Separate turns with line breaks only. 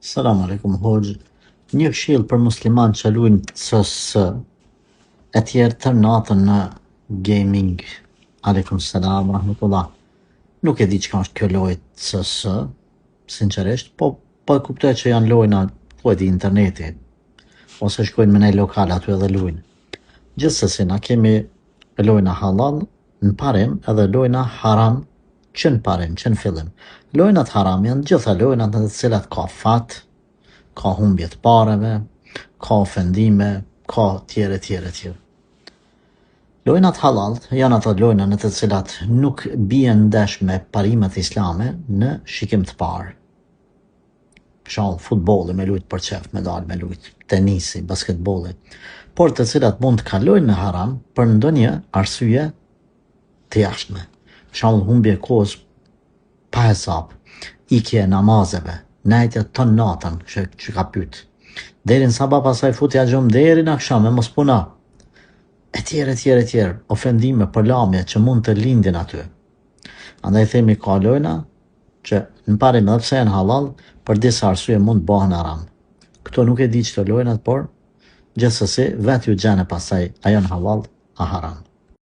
Selam aleikum hoxh. Një këshill për musliman që luajnë CS e tjerë tërë natën në gaming. Aleikum selam rahmetullah. Nuk e di çka është kjo lojë CS, sinqerisht, po e kuptoj që janë lojna po e di interneti, ose shkojnë me një lokal aty edhe luajnë. Gjithsesi na kemi lojna halal në parim edhe lojna haram që në parim, që në fillim. Lojnat haram janë gjitha lojnat në të cilat ka fat, ka humbje të pareve, ka ofendime, ka tjere. Lojnat halal janë ato lojna në të cilat nuk bien ndesh me parimet islame në shikim të parë. Për shembull, futbolli me lujt për çef, me dalë me lujt, tenisi, basketbolli, por të cilat mund të kalojnë në haram për ndonjë arsye të jashtme. Për shembull, humbje e kohës pa hesab, ikje e namazeve, nejtja ton natën që ka pyet. Deri në sabah pasaj futja gjumë deri në akşam e mos puna. E tjerë, ofendime për lamje që mund të lindin aty. Andaj themi ka lojna që në parim edhe pse janë halal, për disa arsye mund bëhen haram. Këto nuk e di çto lojnat, por gjithsesi vetë ju gjene pasaj a janë halal a haram.